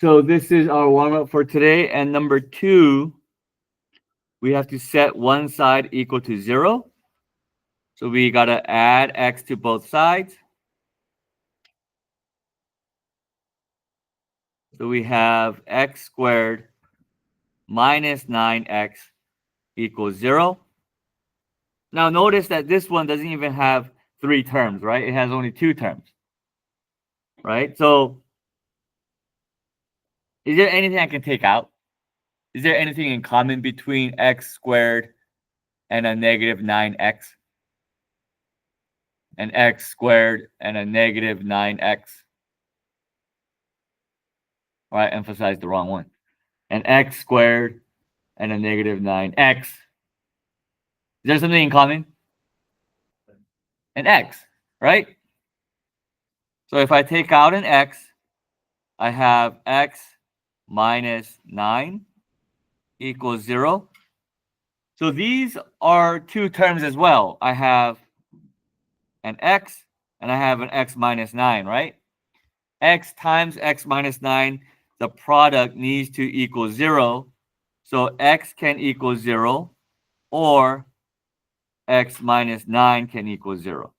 So this is our warm-up for today. And number 2, we have to set one side equal to 0. So we got to add x to both sides. So we have x squared minus 9x equals 0. Now notice that this one doesn't even have 3 terms, right? It has only 2 terms, right? So is there anything I can take out? Is there anything in common between x squared and a negative 9x? And x squared and a negative 9x? All right, emphasize the wrong one. And x squared and a negative 9x. Is there something in common? An x, right? So if I take out an x, I have x minus 9 equals 0. So these are 2 terms as well. I have an x and I have an x minus 9, right? X times x minus 9, the product needs to equal 0. So x can equal 0, or x minus 9 can equal 0.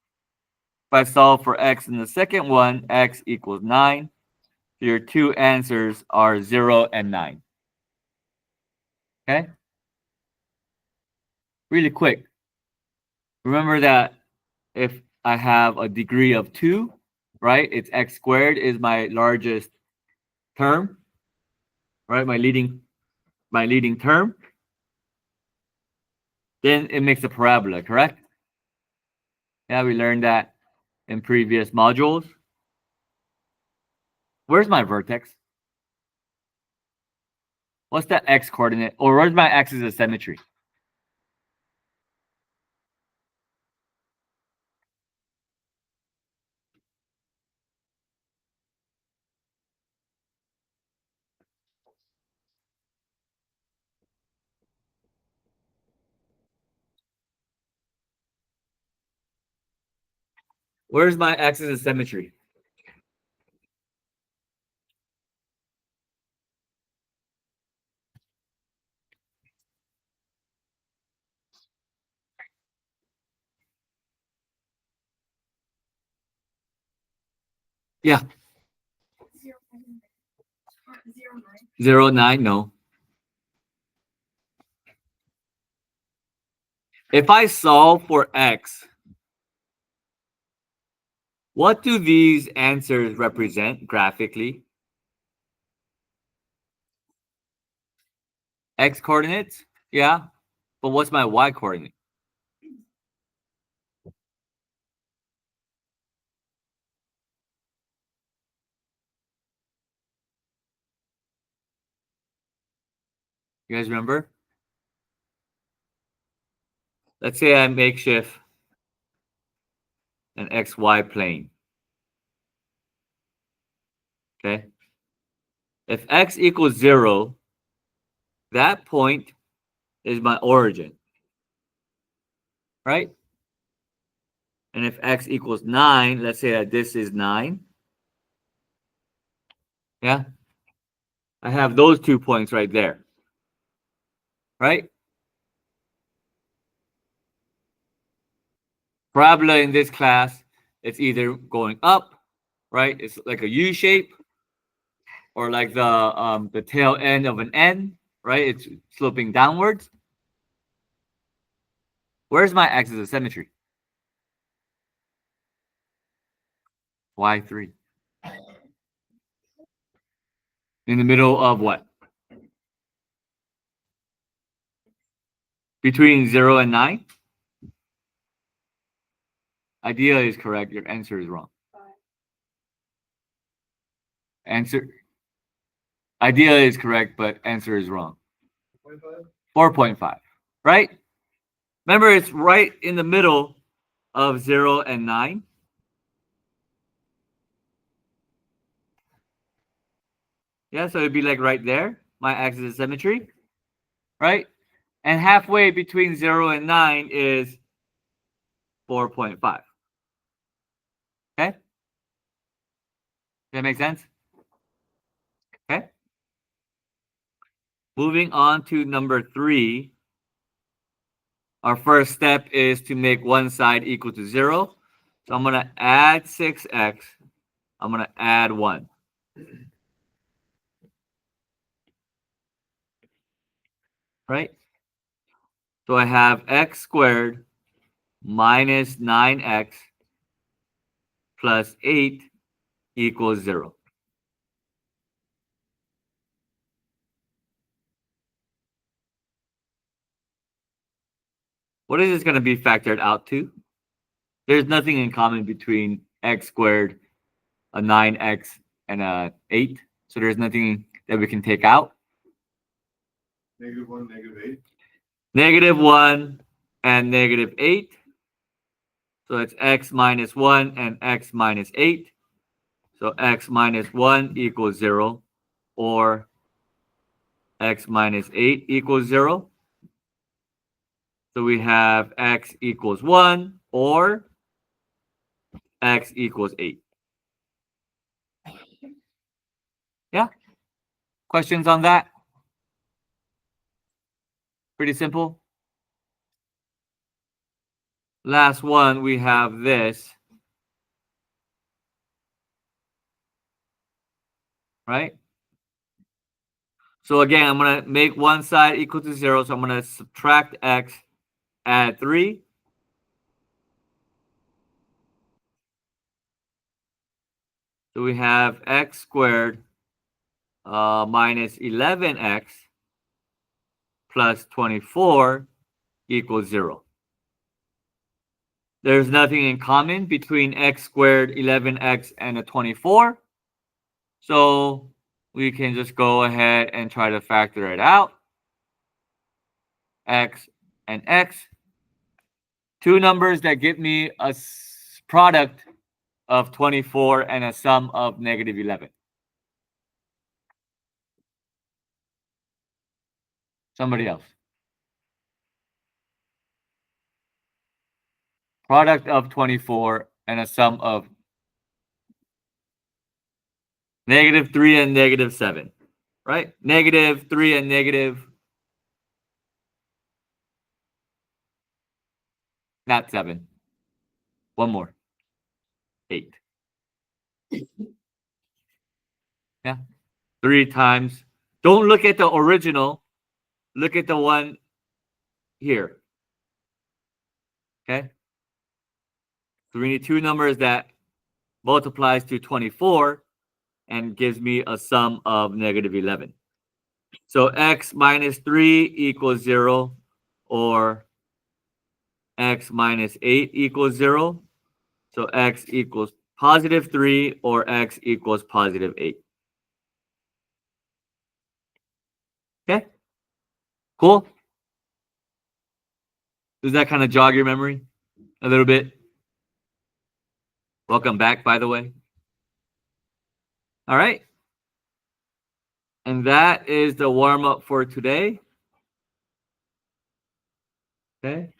If I solve for x in the second one, x equals 9. So your 2 answers are 0 and 9. Okay? Really quick. Remember that if I have a degree of 2, right? It's x squared is my largest term, right? My leading term. Then it makes a parabola, correct? Yeah, we learned that in previous modules. Where's my vertex? What's that x coordinate? Or where's my axis of symmetry? Where's my axis of symmetry? Yeah. 0, 9, no. If I solve for x, what do these answers represent graphically? X coordinates? Yeah. But what's my y coordinate? You guys remember? Let's say I makeshift an xy plane. Okay. If x equals 0, that point is my origin, right? And if x equals 9, let's say that this is 9. Yeah. I have those 2 points right there, right? Parabola in this class, it's either going up, right? It's like a U shape, or like the tail end of an N, right? It's sloping downwards. Where's my axis of symmetry? Y3. In the middle of what? Between 0 and 9? Idea is correct. Your answer is wrong. Answer. Idea is correct, but answer is wrong. 4.5, right? Remember, it's right in the middle of 0 and 9. Yeah, so it'd be like right there, my axis of symmetry, right? And halfway between 0 and 9 is 4.5. Okay? Does that make sense? Okay? Moving on to number 3. Our first step is to make one side equal to 0. So I'm going to add 6x. I'm going to add 1. Right? So I have x squared minus 9x plus 8 equals 0. What is this going to be factored out to? There's nothing in common between x squared, a 9x, and a 8. So there's nothing that we can take out. -1, -8. -1 and -8. So it's x minus 1 and x minus 8. So x minus 1 equals 0, or x minus 8 equals 0. So we have x equals 1 or x equals 8. Yeah? Questions on that? Pretty simple. Last one, we have this. Right? So again, I'm going to make one side equal to 0. So I'm going to subtract x, add 3. So we have x squared minus 11x plus 24 equals 0. There's nothing in common between x squared, 11x, and a 24. So we can just go ahead and try to factor it out. X and x. Two numbers that give me a product of 24 and a sum of negative 11. Somebody else. Product of 24 and a sum of negative 3 and negative 7. Right? Negative 3 and negative, not 7. One more. 8. Yeah. 3 times. Don't look at the original. Look at the one here. Okay. So we need two numbers that multiplies to 24 and gives me a sum of negative 11. So x minus 3 equals 0, or x minus 8 equals 0. So x equals positive 3 or x equals positive 8. Okay. Cool. Does that kind of jog your memory a little bit? Welcome back, by the way. All right. And that is the warm-up for today. Okay.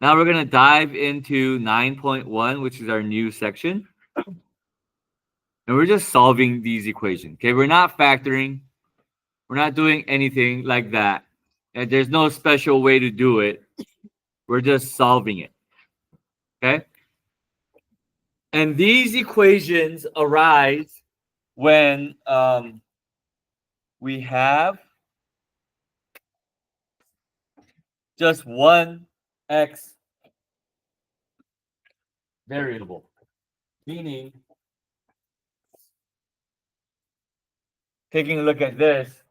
Now we're going to dive into 9.1, which is our new section. And we're just solving these equations. Okay. We're not factoring. We're not doing anything like that. And there's no special way to do it. We're just solving it. Okay. And these equations arise when we have just one x variable, meaning, taking a look at this,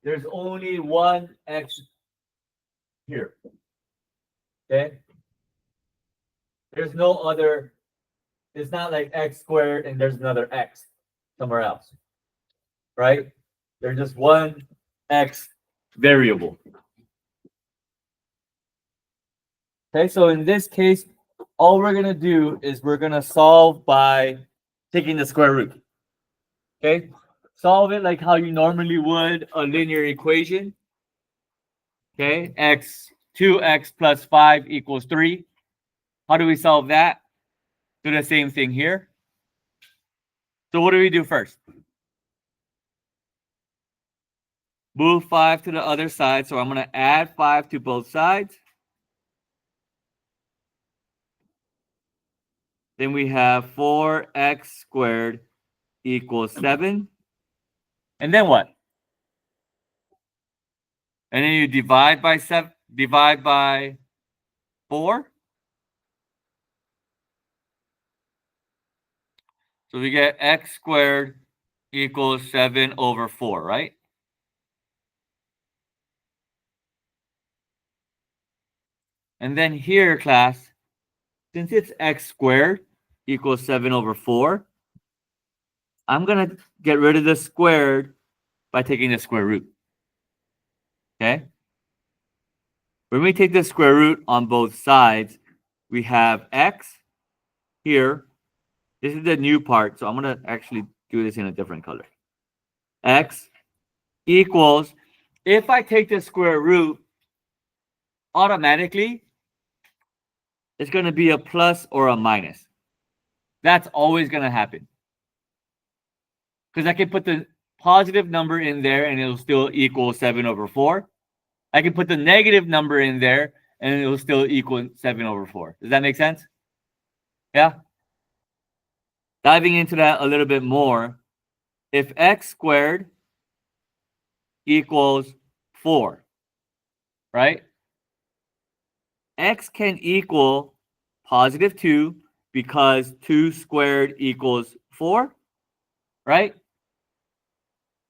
there's only one x here. Okay? There's no other, it's not like x squared and there's another x somewhere else. Right? There's just one x variable. Okay, so in this case, all we're going to do is we're going to solve by taking the square root. Okay? Solve it like how you normally would a linear equation. Okay, 2x plus 5 equals 3. How do we solve that? Do the same thing here. So what do we do first? Move 5 to the other side. So I'm going to add 5 to both sides. Then we have 4x squared equals 7. And then what? And then you divide by 4. So we get x squared equals 7 over 4, right? And then here, class, since it's x squared equals 7 over 4, I'm going to get rid of the squared by taking the square root. Okay? When we take the square root on both sides, we have x here. This is the new part, so I'm going to actually do this in a different color. X equals, if I take the square root, automatically, it's going to be a plus or a minus. That's always going to happen. Because I can put the positive number in there and it'll still equal 7 over 4. I can put the negative number in there and it'll still equal 7 over 4. Does that make sense? Yeah? Diving into that a little bit more, if x squared equals 4, right? X can equal positive 2 because 2 squared equals 4, right?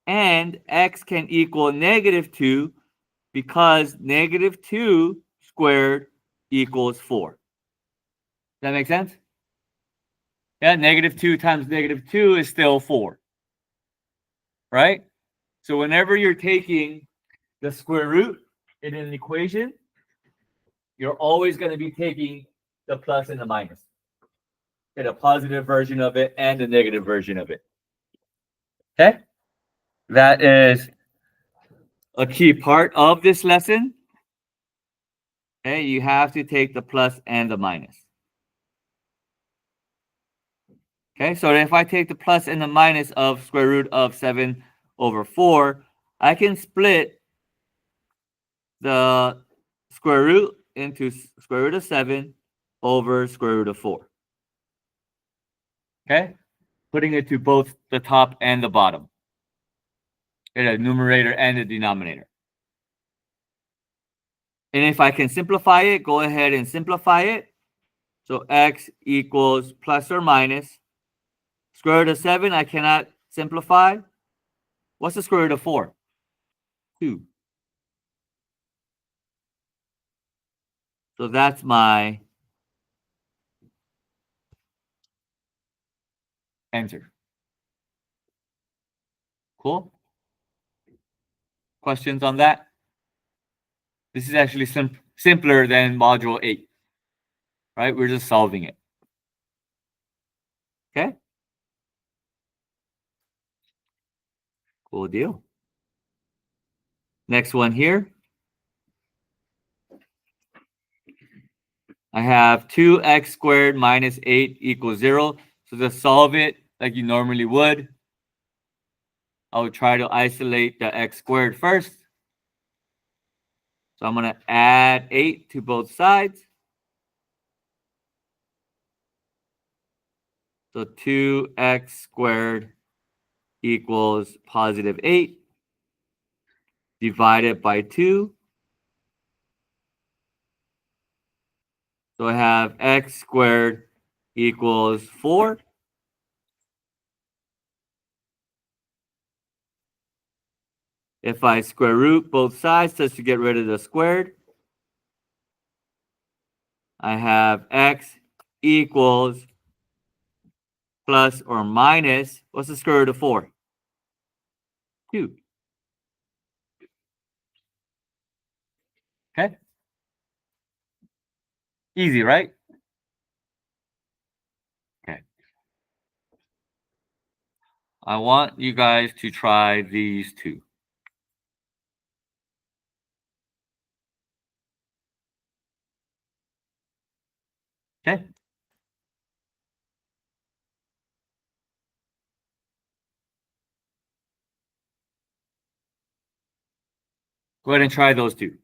And x can equal negative 2 because negative 2 squared equals 4. Does that make sense? Yeah, negative 2 times negative 2 is still 4, right? So whenever you're taking the square root in an equation, you're always going to be taking the plus and the minus. Get a positive version of it and a negative version of it. Okay? That is a key part of this lesson. Okay, you have to take the plus and the minus. Okay, so if I take the plus and the minus of square root of 7 over 4, I can split the square root into square root of 7 over square root of 4. Okay, putting it to both the top and the bottom. In a numerator and a denominator. And if I can simplify it, go ahead and simplify it. So x equals plus or minus. Square root of 7, I cannot simplify. What's the square root of 4? 2. So that's my answer. Cool? Questions on that? This is actually simpler than module 8. Right? We're just solving it. Okay? Cool deal. Next one here. I have 2x squared minus 8 equals 0. So just solve it like you normally would. I would try to isolate the x squared first. So I'm going to add 8 to both sides. So 2x squared equals positive 8 divided by 2. So I have x squared equals 4. If I square root both sides just to get rid of the squared, I have x equals plus or minus, what's the square root of 4? 2. Okay? Easy, right? Okay. I want you guys to try these two. Okay? Go ahead and try those two.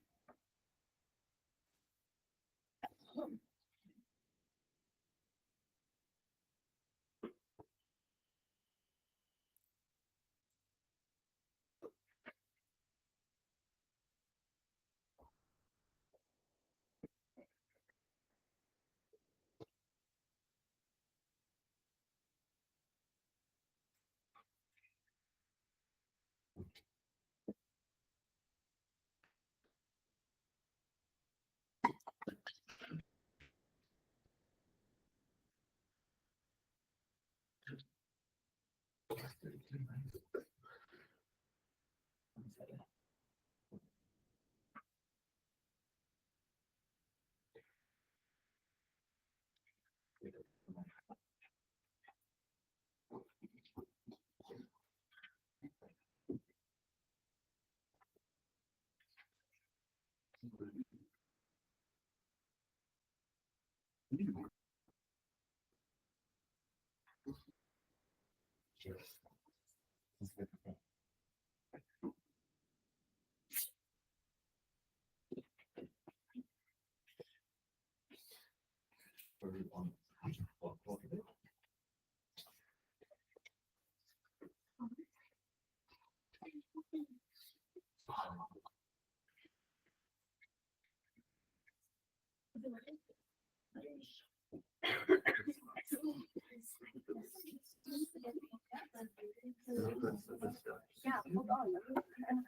Yeah, hold on.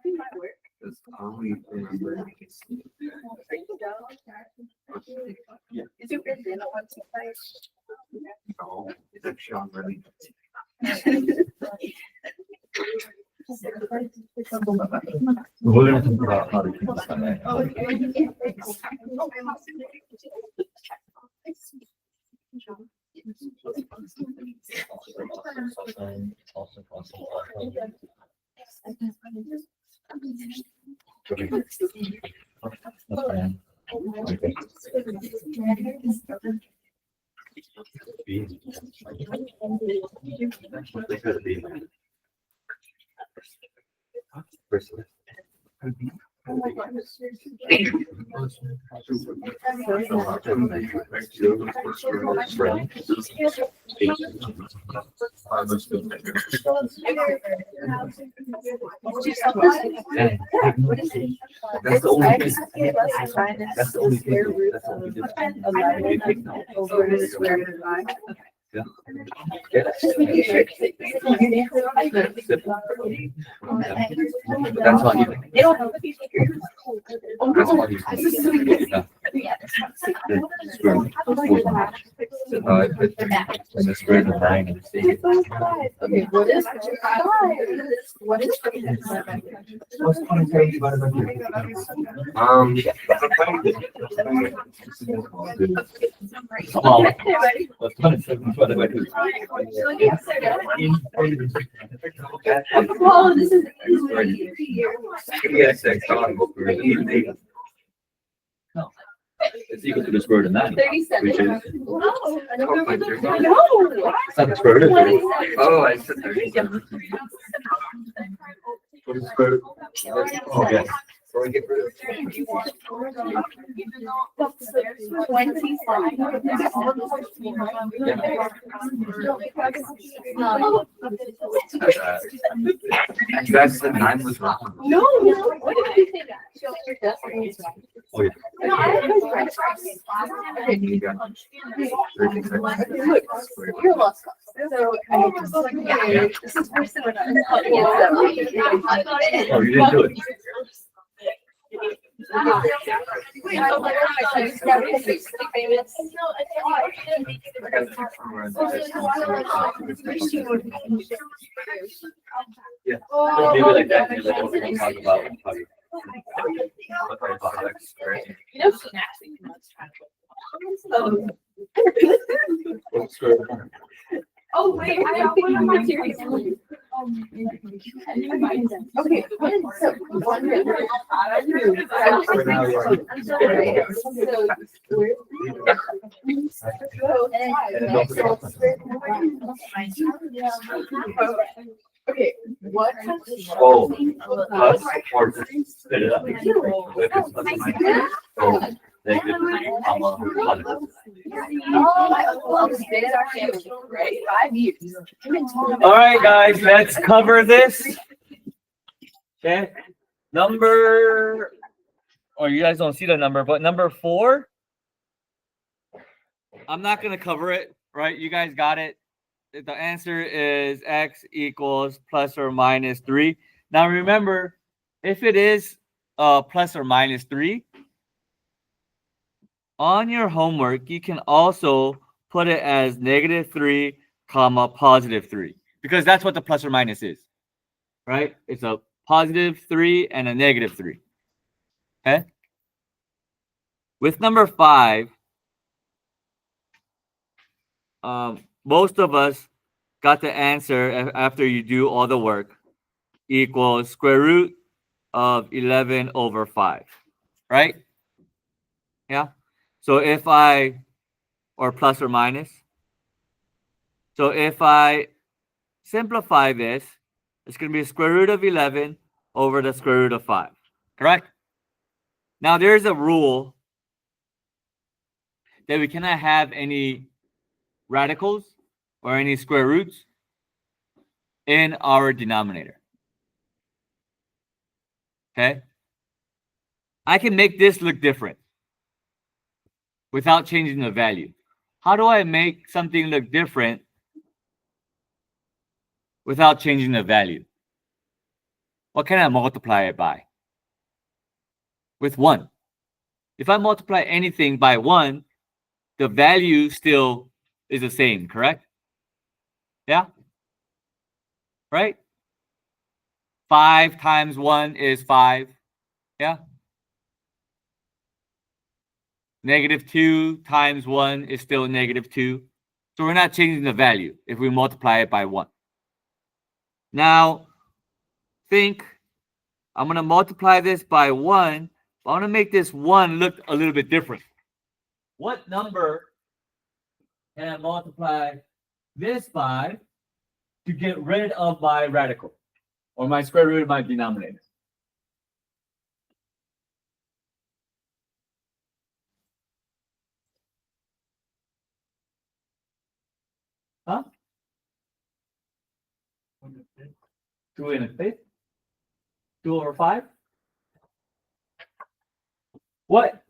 It might work. Is it written in on website? No, it's actually on really. We're going to talk about how to keep this on there. That's the only thing. That's the only thing. That's the only thing. Over the square root of 5. Yeah. That's That's all you. They don't have the That's all you. And the square root of 9 and see. Okay, what is 5? What is 5? Come on. Let's put it divided by 2. Well, this is. Yes, It's equal to the square root of 9. 37. Which is No. it's not the square root of 3. oh, I said 37. What is the square root? Okay. So I get rid of. 25. You guys said 9 was wrong. No. What did you think? Oh, yeah. No, I You got 36. You're lost. So, yeah, this is very similar. Oh, you didn't do it. Yeah. So maybe like that. Maybe we'll talk about how you. You know, she actually oh wait, I got one of my series. Okay, so one Okay, what? Oh, plus or just split it up. If it's plus or minus, so negative, positive. Oh, my uncle understands our family, right? 5 years. All right, guys, let's cover this. Okay, number, or you guys don't see the number, but number 4. I'm not gonna cover it, right? You guys got it. The answer is x equals plus or minus 3. Now remember, if it is plus or minus 3, on your homework, you can also put it as negative 3, comma, positive 3, because that's what the plus or minus is, right? It's a positive 3 and a negative 3. Okay? With number 5, most of us got the answer after you do all the work equals square root of 11 over 5, right? Yeah. So if I, or plus or minus. So if I simplify this, it's going to be the square root of 11 over the square root of 5, correct? Now there's a rule that we cannot have any radicals or any square roots in our denominator. Okay? I can make this look different without changing the value. How do I make something look different without changing the value? What can I multiply it by? With 1. If I multiply anything by 1, the value still is the same, correct? Yeah? Right? 5 times 1 is 5. Yeah? Negative 2 times 1 is still negative 2. So we're not changing the value if we multiply it by 1. Now, think, I'm going to multiply this by 1. But I want to make this 1 look a little bit different. What number can I multiply this by to get rid of my radical or my square root of my denominator? Huh? 2 and a fifth? 2 over 5? What?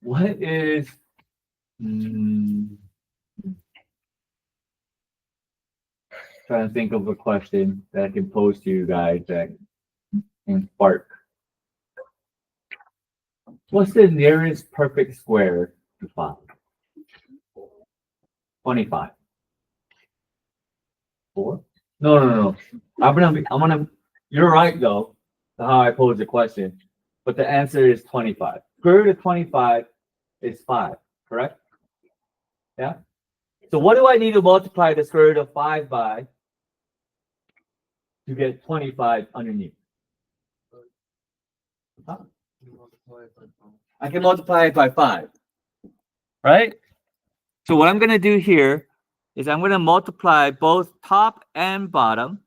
What is... trying to think of a question that I can pose to you guys that can spark. What's the nearest perfect square to 5? 25. 4? No. I'm gonna. You're right though. How I pose the question, but the answer is 25. Square root of 25 is 5, correct? Yeah. So what do I need to multiply the square root of 5 by to get 25 underneath? Huh? I can multiply it by 5, right? So what I'm going to do here is I'm going to multiply both top and bottom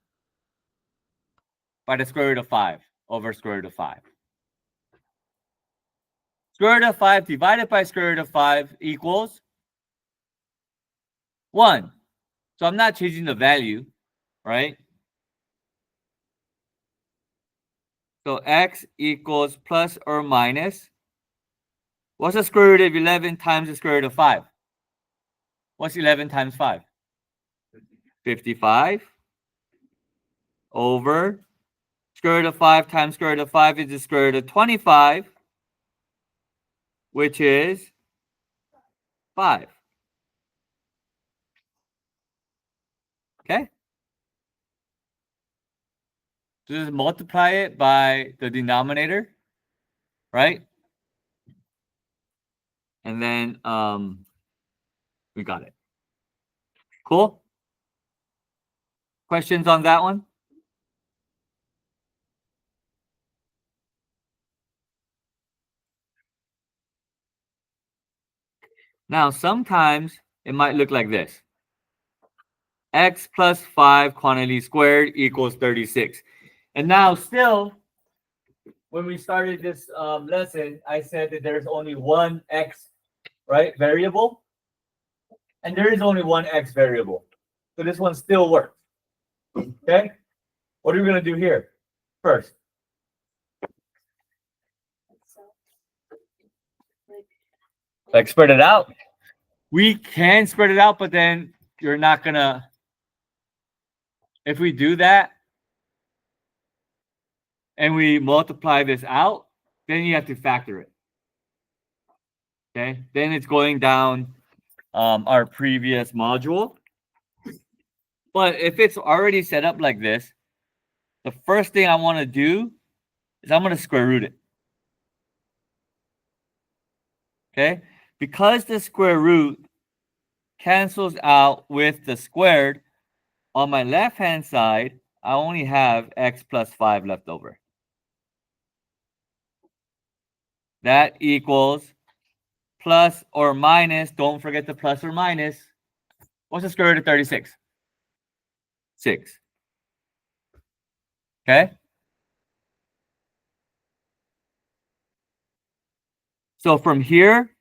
by the square root of 5 over square root of 5. Square root of 5 divided by square root of 5 equals 1. So I'm not changing the value, right? So x equals plus or minus. What's the square root of 11 times the square root of 5? What's 11 times 5? 55 over square root of 5 times square root of 5 is the square root of 25, which is 5. Okay? So just multiply it by the denominator, right? And then we got it. Cool? Questions on that one? Now, sometimes it might look like this. X plus 5 quantity squared equals 36. And now still, when we started this lesson, I said that there's only one X, right, variable. And there is only one X variable. So this one still works. Okay? What are we going to do here first? Like spread it out. We can spread it out, but then you're not going to. If we do that and we multiply this out, then you have to factor it. Okay? Then it's going down our previous module. But if it's already set up like this, the first thing I want to do is I'm going to square root it. Okay? Because the square root cancels out with the squared, on my left-hand side, I only have x plus 5 left over. That equals plus or minus, don't forget the plus or minus. What's the square root of 36? 6. Okay? So from here,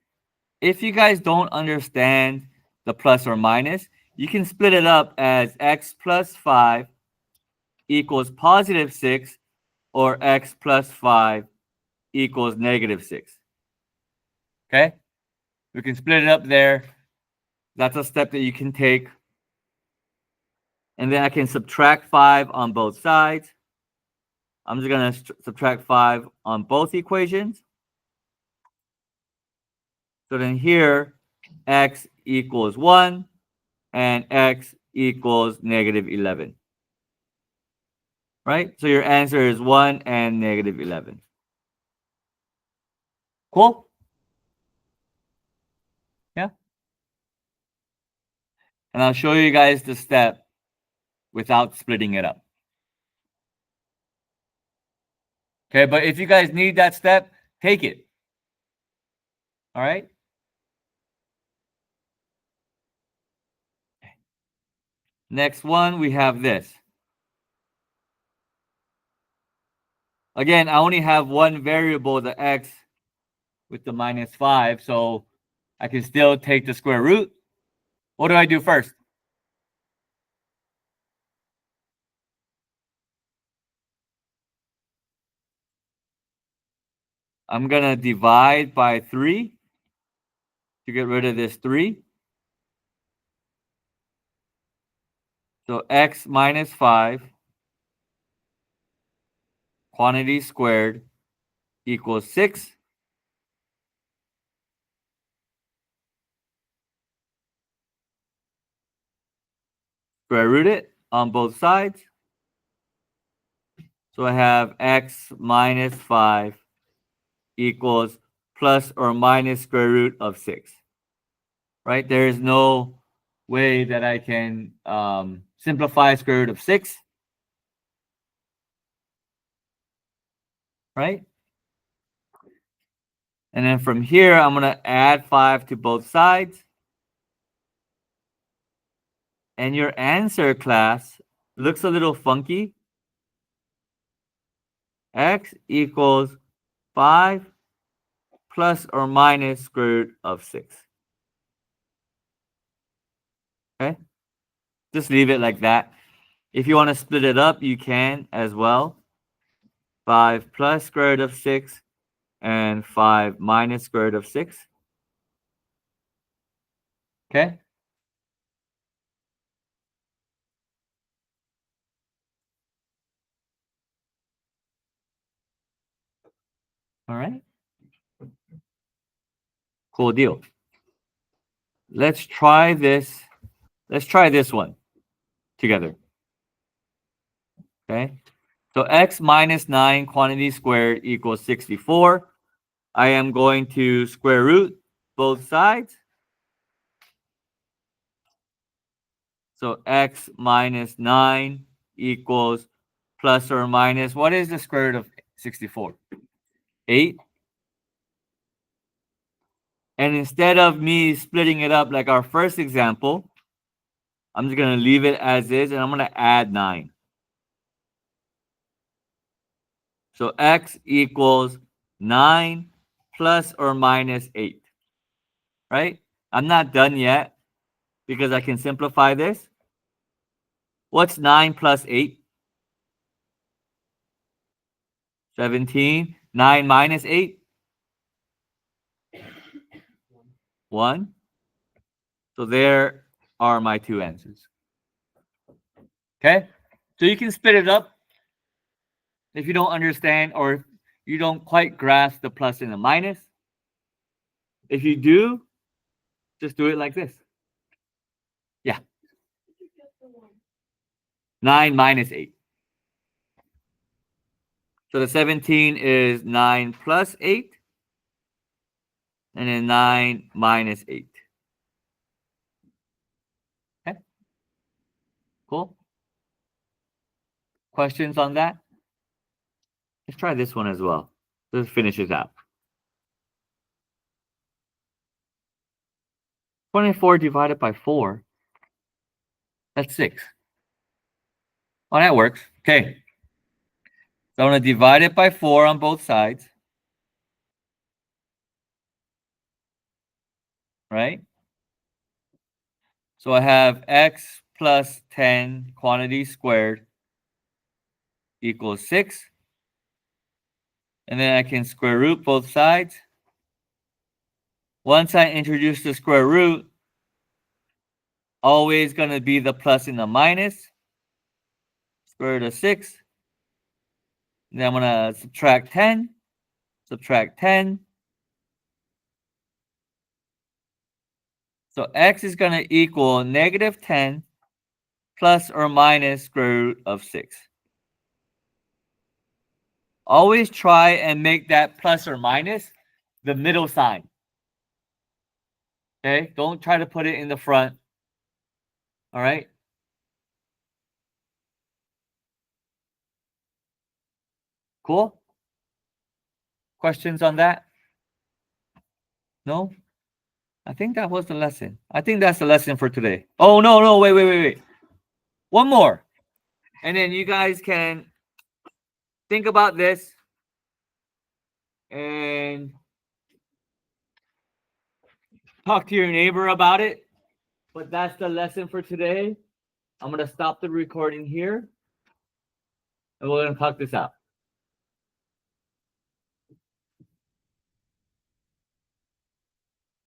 if you guys don't understand the plus or minus, you can split it up as x plus 5 equals positive 6 or x plus 5 equals negative 6. Okay? We can split it up there. That's a step that you can take. And then I can subtract 5 on both sides. I'm just going to subtract 5 on both equations. So then here, x equals 1 and x equals negative 11. Right? So your answer is 1 and negative 11. Cool? Yeah? And I'll show you guys the step without splitting it up. Okay, but if you guys need that step, take it. All right? Next one, we have this. Again, I only have one variable, the x, with the minus 5, so I can still take the square root. What do I do first? I'm going to divide by 3 to get rid of this 3. So x minus 5 quantity squared equals 6. Square root it on both sides. So I have x minus 5 equals plus or minus square root of 6. Right? There is no way that I can simplify square root of 6. Right? And then from here, I'm going to add 5 to both sides. And your answer, class, looks a little funky. X equals 5 plus or minus square root of 6. Okay? Just leave it like that. If you want to split it up, you can as well. 5 plus square root of 6 and 5 minus square root of 6. Okay? All right. Cool deal. Let's try this. Let's try this one together. Okay? So x minus 9 quantity squared equals 64. I am going to square root both sides. So x minus 9 equals plus or minus. What is the square root of 64? 8. And instead of me splitting it up like our first example, I'm just going to leave it as is, and I'm going to add 9. So x equals 9 plus or minus 8. Right? I'm not done yet because I can simplify this. What's 9 plus 8? 17. 9 minus 8? 1. So there are my two answers. Okay? So you can split it up if you don't understand or you don't quite grasp the plus and the minus. If you do, just do it like this. Yeah. 9 minus 8. So the 17 is 9 plus 8. And then 9 minus 8. Okay. Cool. Questions on that? Let's try this one as well. This finishes out. 24 divided by 4. That's 6. Oh, that works. Okay. So I'm going to divide it by 4 on both sides. Right? So I have x plus 10 quantity squared equals 6. And then I can square root both sides. Once I introduce the square root, always going to be the plus and the minus. Square root of 6. Then I'm going to subtract 10. Subtract 10. So x is going to equal negative 10 plus or minus square root of 6. Always try and make that plus or minus the middle sign. Okay? Don't try to put it in the front. All right? Cool? Questions on that? No? I think that was the lesson. I think that's the lesson for today. Oh, no, wait. One more. And then you guys can think about this and talk to your neighbor about it. But that's the lesson for today. I'm going to stop the recording here. And we're going to talk this out.